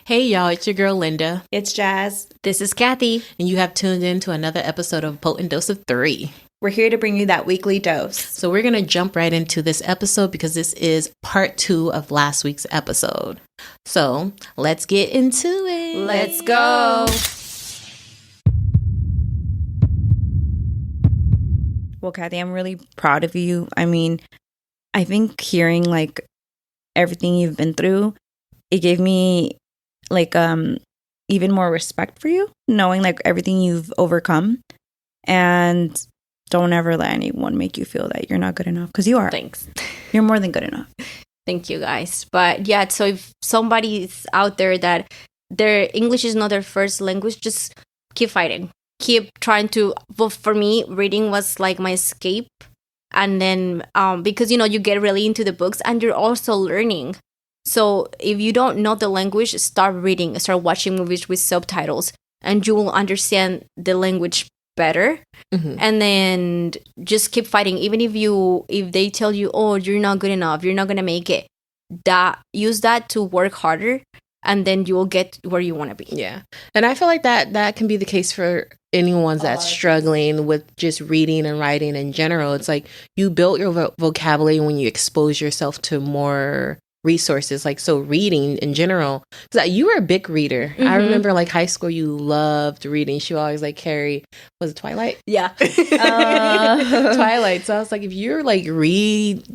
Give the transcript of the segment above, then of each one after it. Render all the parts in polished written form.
Hey y'all, it's your girl Linda. It's Jazz. This is Kathy. And you have tuned in to another episode of Potent Dose of 3. We're here to bring you that weekly dose. So we're going to jump right into this episode because this is part 2 of last week's episode. So let's get into it. Let's go. Well, Kathy, I'm really proud of you. I mean, I think hearing like everything you've been through, it gave me like even more respect for you, knowing like everything you've overcome. And don't ever let anyone make you feel that you're not good enough, because you are. Thanks. You're more than good enough. Thank you, guys. But yeah, so if somebody's out there that their English is not their first language, just keep fighting. Keep trying to. Well, for me, reading was like my escape. And then because, you get really into the books and you're also learning. So if you don't know the language, start reading, start watching movies with subtitles, and you will understand the language better. Mm-hmm. And then just keep fighting. Even if they tell you, oh, you're not good enough, you're not going to make it, use that to work harder, and then you will get where you want to be. Yeah. And I feel like that can be the case for anyone that's struggling with just reading and writing in general. It's like you build your vocabulary when you expose yourself to more resources, like so reading in general, because you were a big reader. Mm-hmm. I remember like high school, you loved reading. She always like carry, was it Twilight? Yeah. Twilight. So I was like, if you're like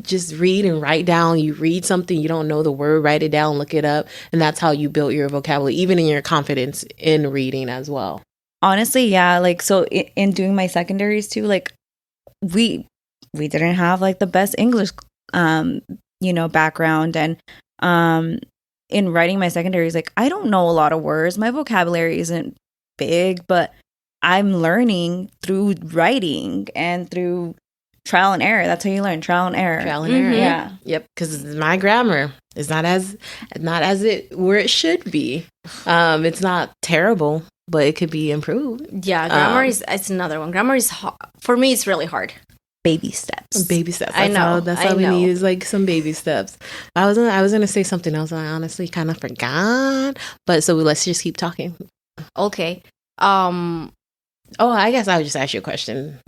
just read and write down, you read something, you don't know the word, write it down, look it up, and that's how you build your vocabulary, even in your confidence in reading as well. Honestly, yeah, like so in doing my secondaries too, like we didn't have like the best English background, and in writing my secondaries, like I don't know a lot of words. My vocabulary isn't big, but I'm learning through writing and through trial and error. That's how you learn, trial and error. Mm-hmm. Yeah. Yep. Because my grammar is not as where it should be. It's not terrible, but it could be improved. Yeah, grammar it's another one. Grammar is for me. It's really hard. Baby steps. That's all we need is like some baby steps. I was gonna say something else. I honestly kind of forgot. But so let's just keep talking. Okay. Oh, I guess I would just ask you a question.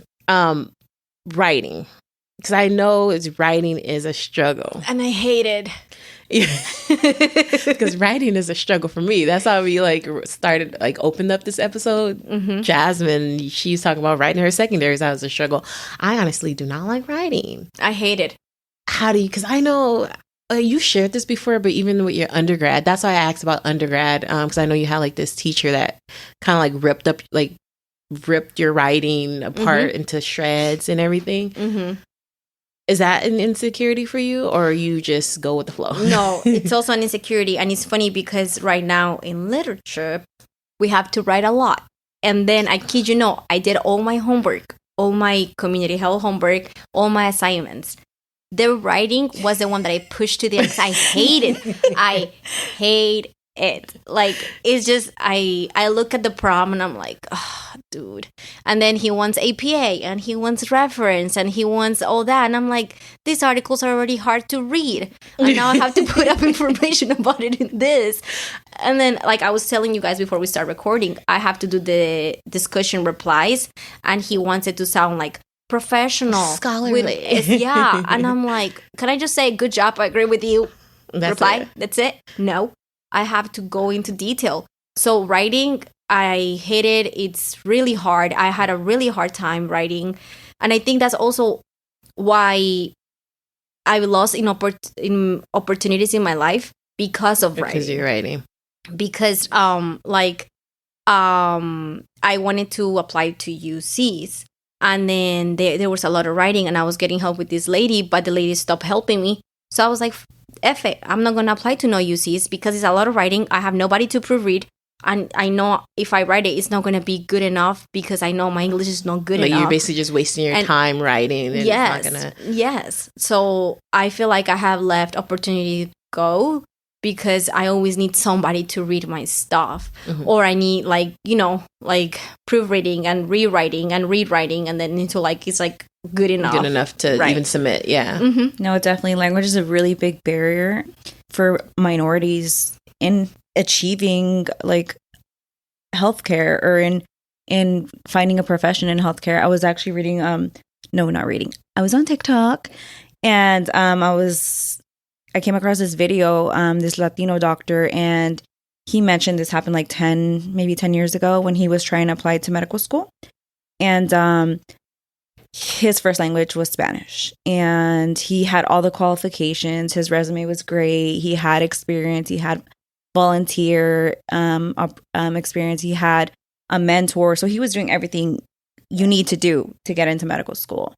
Writing, because I know writing is a struggle, and I hate it. Because writing is a struggle for me. That's how we like started, like opened up this episode. Mm-hmm. Jasmine, she's talking about writing her secondaries as a struggle. I honestly do not like writing. I hate it. How do you? Because I know you shared this before, but even with your undergrad, that's why I asked about undergrad. Because I know you had like this teacher that kind of like ripped your writing apart into shreds and everything. Mm-hmm. Is that an insecurity for you, or you just go with the flow? No, it's also an insecurity. And it's funny because right now in literature, we have to write a lot. And then I kid you not, I did all my homework, all my community health homework, all my assignments. The writing was the one that I pushed to the end. I hate it. I hate it. Like, it's just, I look at the problem and I'm like, oh, dude. And then he wants APA and he wants reference and he wants all that. And I'm like, these articles are already hard to read. And now I have to put up information about it in this. And then, like I was telling you guys before we start recording, I have to do the discussion replies. And he wants it to sound like professional. Scholarly. Yeah. And I'm like, can I just say, good job, I agree with you? That's it? No. I have to go into detail. So writing, I hate it. It's really hard. I had a really hard time writing. And I think that's also why I lost in opportunities in my life because of writing. Because you're writing. Because I wanted to apply to UCs. And then there was a lot of writing and I was getting help with this lady, but the lady stopped helping me. So I was like, F it, I'm not going to apply to no UCs because it's a lot of writing. I have nobody to proofread. And I know if I write it, it's not going to be good enough because I know my English is not good enough. You're basically just wasting your time writing. And yes, it's not gonna... yes. So I feel like I have left opportunity to go because I always need somebody to read my stuff. Mm-hmm. Or I need proofreading and rewriting and rewriting and then into it's good enough. Good enough to even submit, yeah. Mm-hmm. No, definitely. Language is a really big barrier for minorities in achieving like healthcare or in finding a profession in healthcare. I was actually reading no, not reading. I was on TikTok, and I came across this video, this Latino doctor, and he mentioned this happened like 10 years ago when he was trying to apply to medical school. And his first language was Spanish, and he had all the qualifications. His resume was great. He had experience. He had volunteer experience. He had a mentor. So he was doing everything you need to do to get into medical school.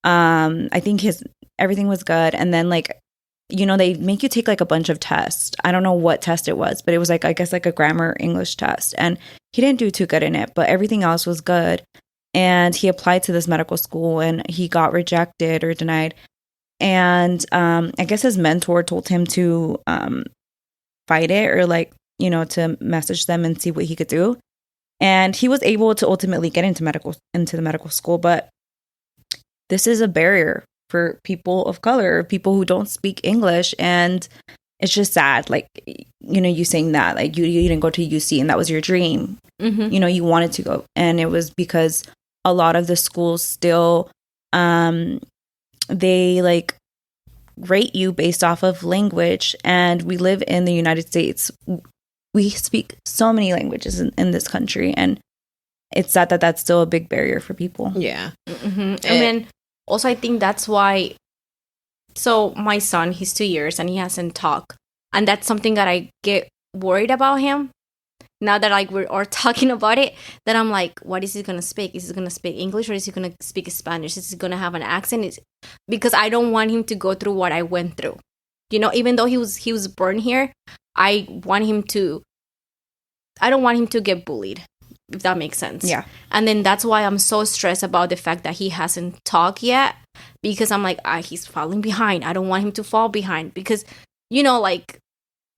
I think everything was good. And then like, you know, they make you take like a bunch of tests. I don't know what test it was, but it was like, I guess like a grammar English test. And he didn't do too good in it, but everything else was good. And he applied to this medical school and he got rejected or denied. And I guess his mentor told him to fight it, or like, you know, to message them and see what he could do. And he was able to ultimately get into the medical school. But this is a barrier for people of color, people who don't speak English. And it's just sad. Like, you know, you saying that, like you didn't go to UC and that was your dream. Mm-hmm. You know, you wanted to go. And it was because a lot of the schools still, they like rate you based off of language. And we live in the United States. We speak so many languages in this country. And it's sad that that's still a big barrier for people. Yeah. Mm-hmm. And then also, I think that's why. So my son, he's 2 years and he hasn't talked. And that's something that I get worried about him. Now that like we're all talking about it, that I'm like, what is he going to speak? Is he going to speak English or is he going to speak Spanish? Is he going to have an accent? Because I don't want him to go through what I went through. You know, even though he was born here, I don't want him to get bullied, if that makes sense. Yeah. And then that's why I'm so stressed about the fact that he hasn't talked yet, because I'm like, he's falling behind. I don't want him to fall behind because, you know, like,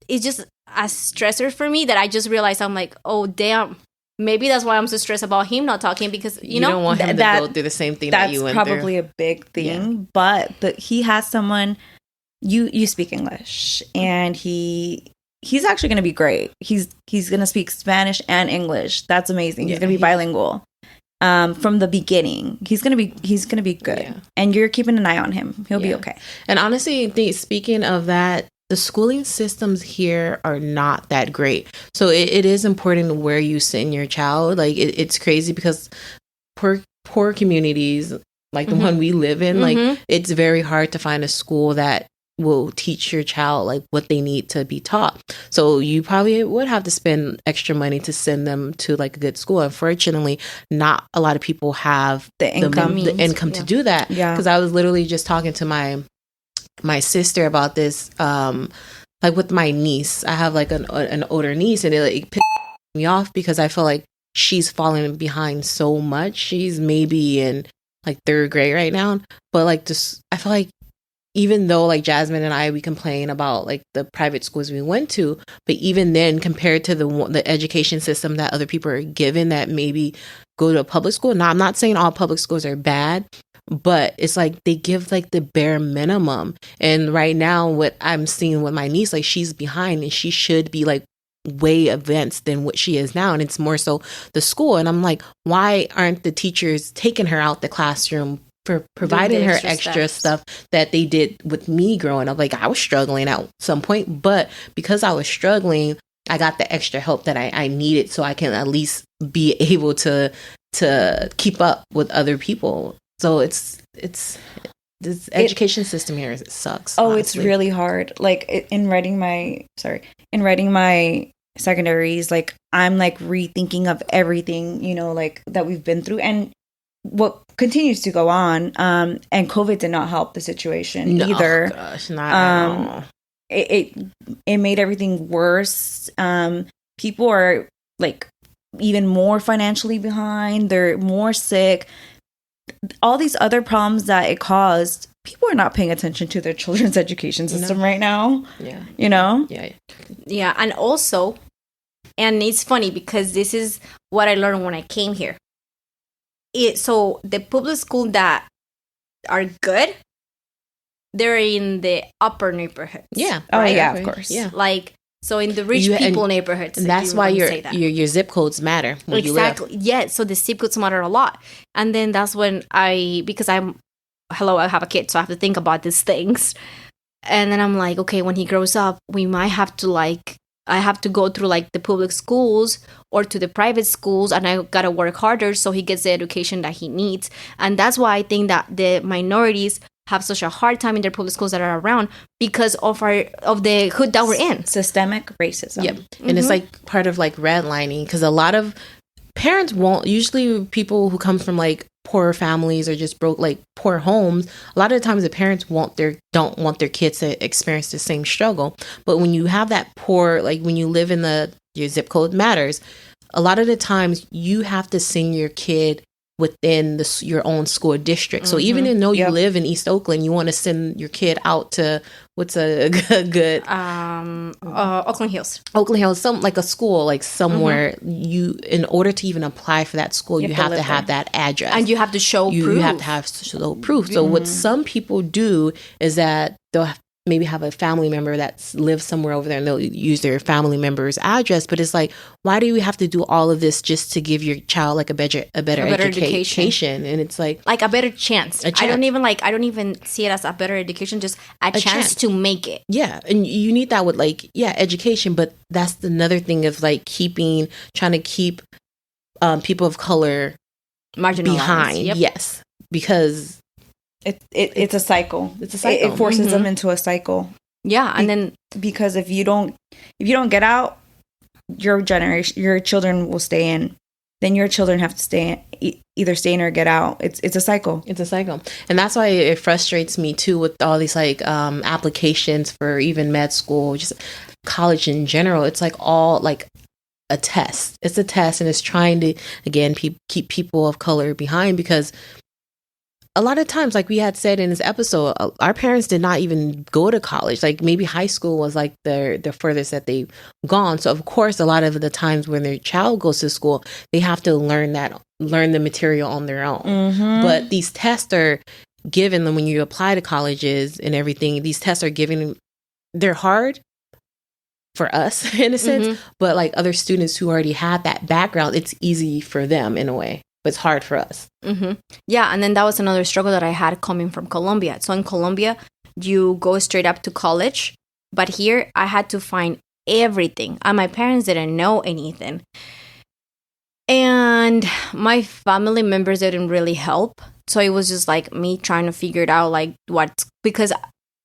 it's just a stressor for me that I just realized I'm like, oh, damn. Maybe that's why I'm so stressed about him not talking, because, you know. don't want him to go through the same thing that you went through. That's probably a big thing. Yeah. But he has someone, you speak English, and he's actually going to be great. He's going to speak Spanish and English. That's amazing. He's going to be bilingual. From the beginning, he's gonna be good, and you're keeping an eye on him. He'll be okay. And honestly, speaking of that, the schooling systems here are not that great. So it is important where you send your child. Like it's crazy because poor communities like the one we live in, like it's very hard to find a school that will teach your child like what they need to be taught. So you probably would have to spend extra money to send them to like a good school. Unfortunately, not a lot of people have the income to do that. Yeah. Because I was literally just talking to my sister about this, like with my niece. I have like an older niece, and it like pissed me off because I feel like she's falling behind so much. She's maybe in like 3rd grade right now, but like just I feel like, even though like Jasmine and we complain about like the private schools we went to, but even then compared to the education system that other people are given that maybe go to a public school. Now, I'm not saying all public schools are bad, but it's like they give like the bare minimum. And right now what I'm seeing with my niece, like she's behind and she should be like way advanced than what she is now. And it's more so the school. And I'm like, why aren't the teachers taking her out the classroom for providing her extra stuff that they did with me growing up? Like I was struggling at some point, but because I was struggling, I got the extra help that I needed so I can at least be able to keep up with other people. So it's this education system here sucks. Oh, honestly. It's really hard. Like in writing my secondaries, like I'm like rethinking of everything, you know, like that we've been through and what continues to go on, and COVID did not help the situation either. Oh gosh, not at all. It made everything worse. People are like even more financially behind. They're more sick. All these other problems that it caused, people are not paying attention to their children's education system right now. Yeah. You know? Yeah. Yeah. And also, and it's funny because this is what I learned when I came here. So the public school that are good, they're in the upper neighborhoods. Yeah. Right? Oh, yeah, of course. Yeah. Like So in the rich people neighborhoods, and that's why your zip codes matter. Exactly. Yeah. So the zip codes matter a lot. And then that's when I have a kid, so I have to think about these things. And then I'm like, okay, when he grows up, we might have to I have to go through like the public schools or to the private schools, and I gotta work harder so he gets the education that he needs. And that's why I think that the minorities have such a hard time in their public schools that are around because of the hood that we're in. Systemic racism. Yep. And it's like part of like redlining, because a lot of parents won't, usually people who come from like poor families or just broke, like poor homes, a lot of the times the parents don't want their kids to experience the same struggle. But when you have that poor, like when you live in your zip code matters, a lot of the times you have to send your kid within your own school district. So even though you live in East Oakland, you want to send your kid out to what's a good Oakland Hills, some like a school, like somewhere. You, in order to even apply for that school, you have to have that address, and you have to show proof. You have to have show proof. So what some people do is that they'll maybe have a family member that lives somewhere over there, and they'll use their family member's address. But it's like, why do you have to do all of this just to give your child like a better education? And it's like a better chance. I don't even see it as a better education, just a chance to make it. Yeah. And you need that with education, but that's another thing of like trying to keep people of color marginalized behind. Yep. Yes. Because it's a cycle. It's a cycle. It forces them into a cycle. Yeah, and then because if you don't get out, your children will stay in. Then your children have to either stay in or get out. It's a cycle. It's a cycle, and that's why it frustrates me too with all these applications for even med school, just college in general. It's like all like a test. It's a test, and it's trying to again keep people of color behind, because a lot of times, like we had said in this episode, our parents did not even go to college. Like maybe high school was like the furthest that they've gone. So of course, a lot of the times when their child goes to school, they have to learn the material on their own. But these tests are given them when you apply to colleges and everything. These tests are given, they're hard for us in a sense, but like other students who already have that background, it's easy for them in a way. But it's hard for us. Yeah, and then that was another struggle that I had coming from Colombia. So in Colombia, you go straight up to college. But here, I had to find everything. And my parents didn't know anything. And my family members didn't really help. So it was just like me trying to figure it out, like because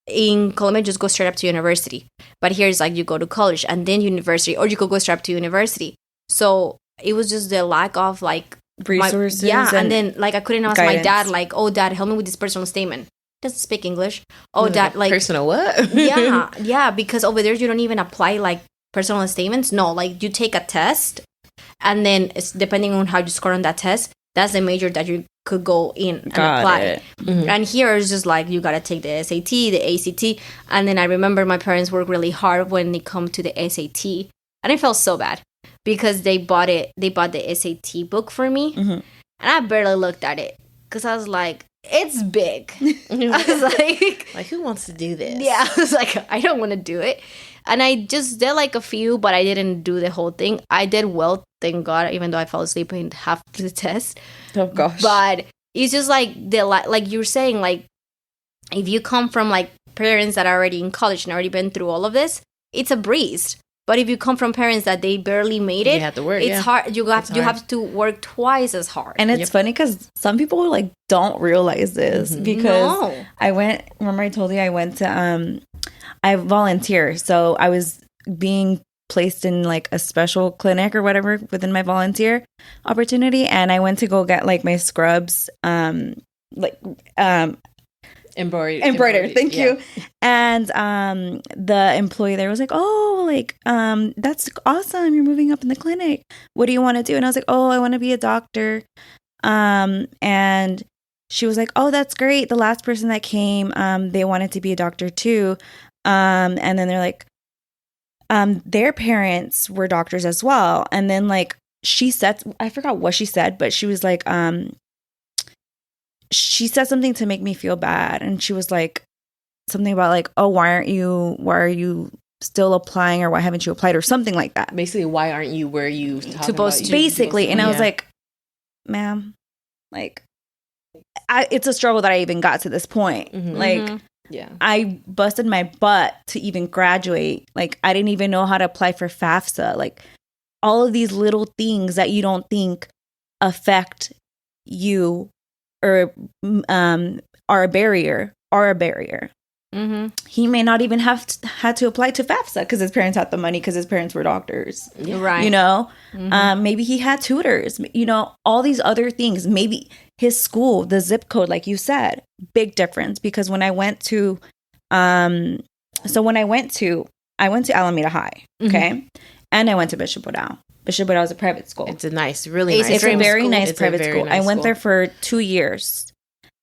in Colombia, you just go straight up to university. But here, it's like you go to college and then university, or you could go straight up to university. So it was just the lack of resources. And then I couldn't ask guidance. My dad, oh dad, help me with this personal statement. He doesn't speak English. Oh dad, personal what? yeah, because over there you don't even apply personal statements. No, you take a test, and then it's depending on how you score on that test, that's the major that you could go in and apply. And here it's just you gotta take the SAT, the ACT, and then I remember my parents worked really hard when it come to the SAT, and I felt so bad, because they bought the SAT book for me, and I barely looked at it because I was like, it's big. I was like, who wants to do this? Yeah, I was like, I don't want to do it. And I just did a few, but I didn't do the whole thing. I did well, thank God, even though I fell asleep in half the test. Oh gosh. But it's just like you're saying, if you come from parents that are already in college and already been through all of this, it's a breeze. But if you come from parents that they barely made it, you have to work. It's hard. You have to work twice as hard. And it's funny because some people don't realize this, because remember I told you I went to I volunteer, so I was being placed in a special clinic or whatever within my volunteer opportunity, and I went to go get my scrubs embroidered. Thank you. And the employee there was like, oh, that's awesome, you're moving up in the clinic, what do you want to do? And I was like, oh, I want to be a doctor. And she was like, oh, that's great, the last person that came, they wanted to be a doctor too. And then they're like, their parents were doctors as well. And then she said, I forgot what she said, but she was like, she said something to make me feel bad, and she was like something about oh, why are you still applying, or why haven't you applied, or something like that. Basically, why aren't you where you Supposed to? Basically, and I was like, ma'am, like, it's a struggle that I even got to this point. Like, I busted my butt to even graduate. Like, I didn't even know how to apply for FAFSA. Like, all of these little things that you don't think affect you or are a barrier. He may not even have had to apply to FAFSA because his parents had the money, because his parents were doctors. Right. You know, maybe he had tutors, you know, all these other things. Maybe his school, the zip code, like you said, big difference. Because when I went to, I went to Alameda High, okay? And I went to Bishop O'Dowd. Bishop O'Dowd is a private school. It's a nice, really nice. It's a very nice It's private a very school. nice I went school. there for 2 years.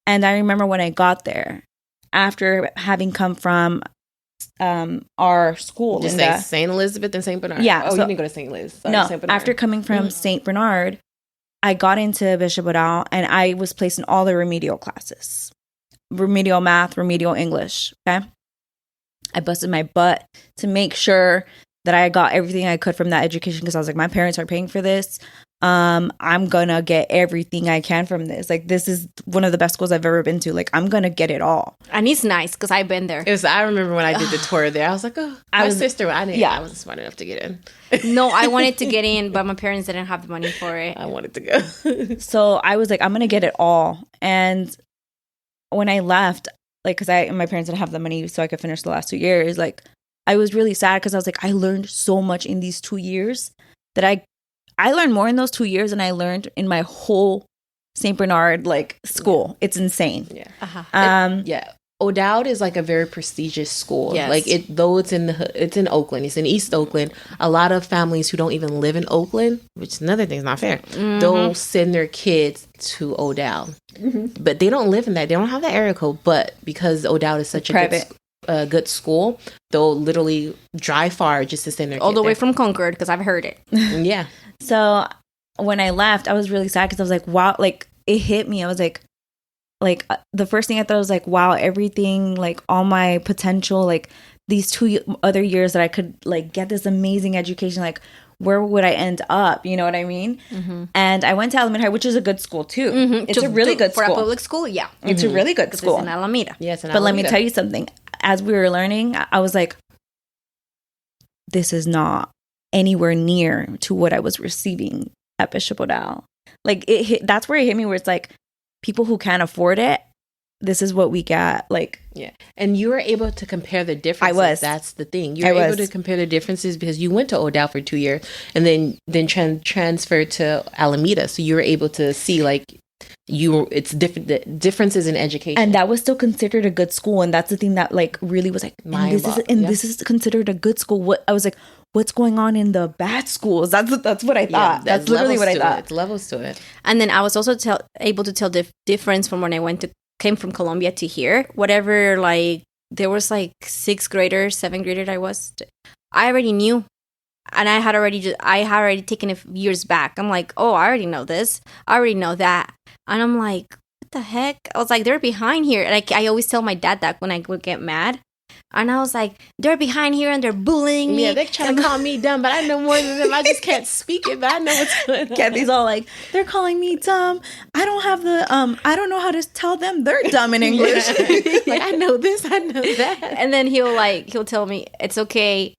And I remember when I got there, after having come from our school. Just say St. Elizabeth and St. Bernard. Yeah. Oh, so, you didn't go to St. Liz. Sorry, no, St. Bernard. after coming from St. Bernard, I got into Bishop O'Dowd, and I was placed in all the remedial classes. Remedial math, remedial English, okay? I busted my butt to make sure that I got everything I could from that education, because I was like, my parents are paying for this. I'm gonna get everything I can from this. Like, this is one of the best schools I've ever been to. Like, I'm gonna get it all. And it's nice because I've been there. I remember when I did the tour there. I was like, oh, I wasn't smart enough to get in. No, I wanted to get in, but my parents didn't have the money for it. I wanted to go. So I was like, I'm gonna get it all. And when I left, like, because my parents didn't have the money so I could finish the last 2 years, like, I was really sad because I was like, I learned so much in these 2 years that I learned more in those 2 years than I learned in my whole St. Bernard, like, school. It's insane. Yeah. O'Dowd is like a very prestigious school. Yes. Like, it's in Oakland. It's in East Oakland. A lot of families who don't even live in Oakland, which is another thing, is not fair. They'll send their kids to O'Dowd, but they don't live in that. They don't have that area code. But because O'Dowd is such a good school, they'll literally drive far just to send their all kid the way there. from Concord, because I've heard it. Yeah. So when I left, I was really sad because I was like, wow, like, it hit me. I was like, the first thing I thought was like, wow, everything, like, all my potential, like, these 2 other years that I could, like, get this amazing education, like, where would I end up? You know what I mean? And I went to Alameda High, which is a good school too. It's a really good school. For a public school, yeah. It's a really good school. It's in Alameda. Yes, But let me tell you something. As we were learning, I was like, this is not anywhere near to what I was receiving at Bishop O'Dowd. Like, that's where it hit me, where it's like, people who can't afford it, this is what we got. Like, yeah. And you were able to compare the differences. I was. That's the thing. You were able to compare the differences because you went to O'Dowd for 2 years and then transferred to Alameda. So you were able to see, like, it's different, the differences in education. And that was still considered a good school. And that's the thing that, like, really was like, this is considered a good school. I was like, what's going on in the bad schools? That's what I thought. Yeah, that's literally what I thought. It's levels to it. And then I was also able to tell the difference from when I came from Colombia to here. Whatever, like, there was like 6th grader, 7th grader I already knew. And I had already taken it years back. I'm like, oh, I already know this. I already know that. And I'm like, what the heck? I was like, they're behind here. Like, I always tell my dad that when I would get mad. And I was like, they're behind here and they're bullying me. Yeah, they're trying to call me dumb, but I know more than them. I just can't speak it, but I know what's going on. Kathy's all like, they're calling me dumb. I don't have I don't know how to tell them they're dumb in English. Like, I know this, I know that. And then he'll tell me, it's okay,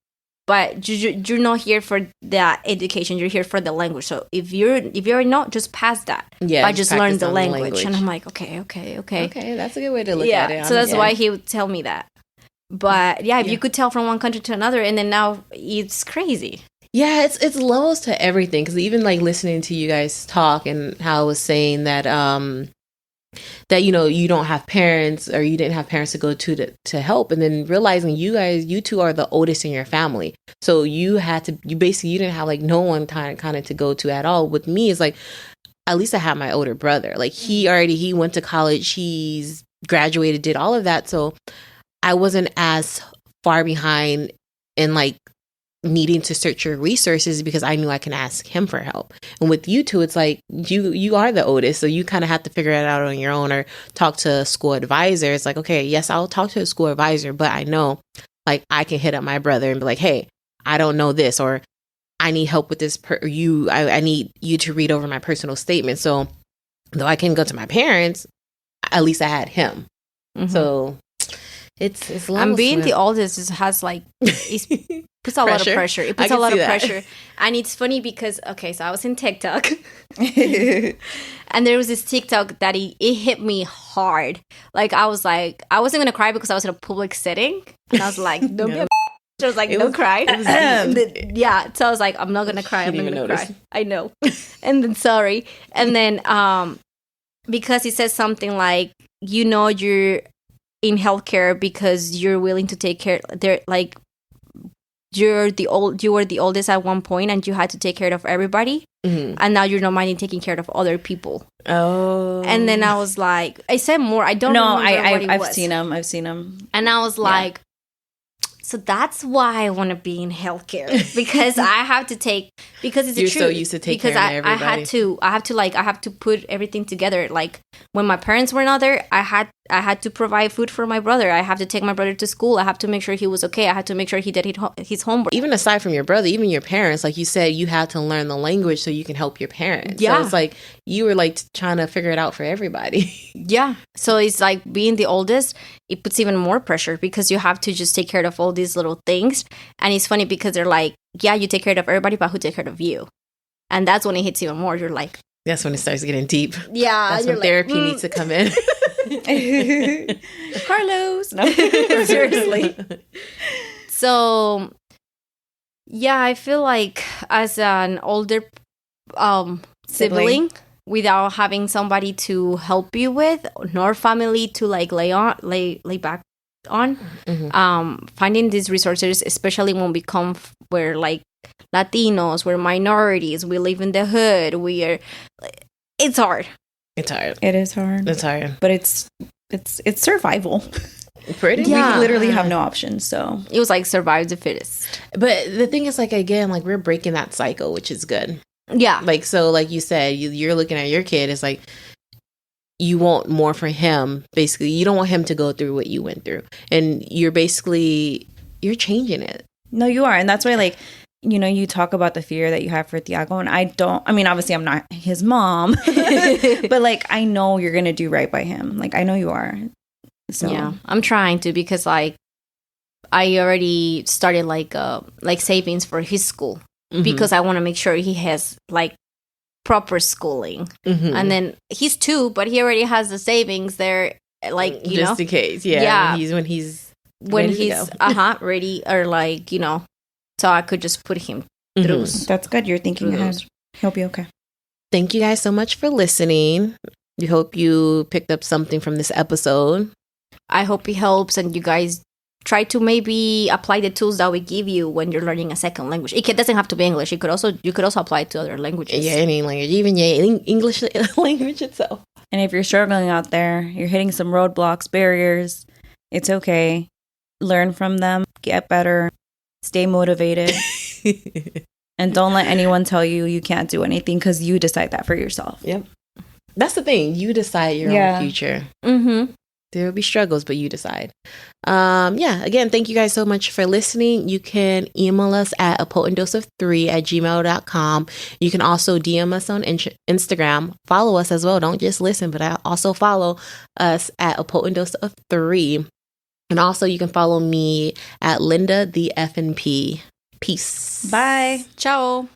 but you're not here for that education. You're here for the language. So if you're not, just pass that. Yeah, but just learn the language. language. And I'm like, okay. Okay, that's a good way to look at it. So that's why he would tell me that. But yeah, if you could tell from one country to another, and then now it's crazy. Yeah, it's levels to everything. Because even like listening to you guys talk and how I was saying that that you don't have parents, or you didn't have parents to go to help, and then realizing you two are the oldest in your family, so you didn't have like no one kind of to go to at all. With me, it's like, at least I have my older brother. Like, he went to college, he's graduated, did all of that, so I wasn't as far behind in like needing to search your resources because I knew I can ask him for help. And with you two, it's like you are the oldest, so you kind of have to figure it out on your own or talk to a school advisor. It's like, okay, yes, I'll talk to a school advisor, but I know like I can hit up my brother and be like, hey, I don't know this, or I need help with this. I need you to read over my personal statement. So though I can go to my parents, at least I had him. Mm-hmm. So it's I'm being the oldest just has like it puts a lot of pressure. It puts a lot of pressure. And it's funny because okay, so I was in TikTok and there was this TikTok that it hit me hard. Like I wasn't gonna cry because I was in a public setting. And I was like, don't be a I was like, don't cry. Yeah. So I was like, I'm not gonna cry. I'm not gonna cry. I know. And then sorry. And then because he says something like, you're in healthcare because you're willing to take care. They're like, you were the oldest at one point and you had to take care of everybody, and now you're not minding taking care of other people. Oh. And then I was like, I said more. I don't know. I've seen him. And I was like, so that's why I want to be in healthcare, because I have to take, because it's you're the truth. So used to take care of everybody. I have to put everything together. Like when my parents were not there, I had to provide food for my brother. I have to take my brother to school. I have to make sure he was okay. I had to make sure he did his homework. Even aside from your brother, even your parents, like you said, you had to learn the language so you can help your parents. Yeah. So it's like you were like trying to figure it out for everybody. Yeah. So it's like being the oldest, it puts even more pressure because you have to just take care of all these little things. And it's funny because they're like, yeah, you take care of everybody, but who takes care of you? And that's when it hits even more. You're like, that's when it starts getting deep. Yeah. That's when therapy needs to come in. Carlos. No, seriously. So, yeah, I feel like as an older sibling, without having somebody to help you with, nor family to like lay back on, finding these resources, especially when we're like Latinos, we're minorities, we live in the hood, it's hard. It's hard. It is hard. It's hard. But it's survival. Pretty. Yeah. We literally have no options, so. It was like survive the fittest. But the thing is, like, again, like, we're breaking that cycle, which is good. Yeah. Like, so, like you said, you're looking at your kid, it's like, you want more for him. Basically, you don't want him to go through what you went through. And you're changing it. No, you are. And that's why, like, you talk about the fear that you have for Thiago, and obviously I'm not his mom, but like, I know you're going to do right by him. Like, I know you are. So yeah, I'm trying to, because like, I already started like savings for his school, because I want to make sure he has like proper schooling. And then he's 2, but he already has the savings there, like, just in case. Yeah. When he's ready, or like, so I could just put him through. That's good. You're thinking ahead. He'll be okay. Thank you guys so much for listening. We hope you picked up something from this episode. I hope it helps, and you guys try to maybe apply the tools that we give you when you're learning a second language. It doesn't have to be English. You could also apply it to other languages. Yeah, any language, even English language itself. And if you're struggling out there, you're hitting some roadblocks, barriers, it's okay. Learn from them, get better, stay motivated, and don't let anyone tell you can't do anything, because you decide that for yourself. Yep. That's the thing. You decide your own future. There will be struggles, but you decide. Again, thank you guys so much for listening. You can email us at apotentdoseof3@gmail.com. You can also DM us on Instagram. Follow us as well. Don't just listen, but also follow us at apotentdoseof3. And also you can follow me at Linda the FNP. Peace. Bye. Ciao.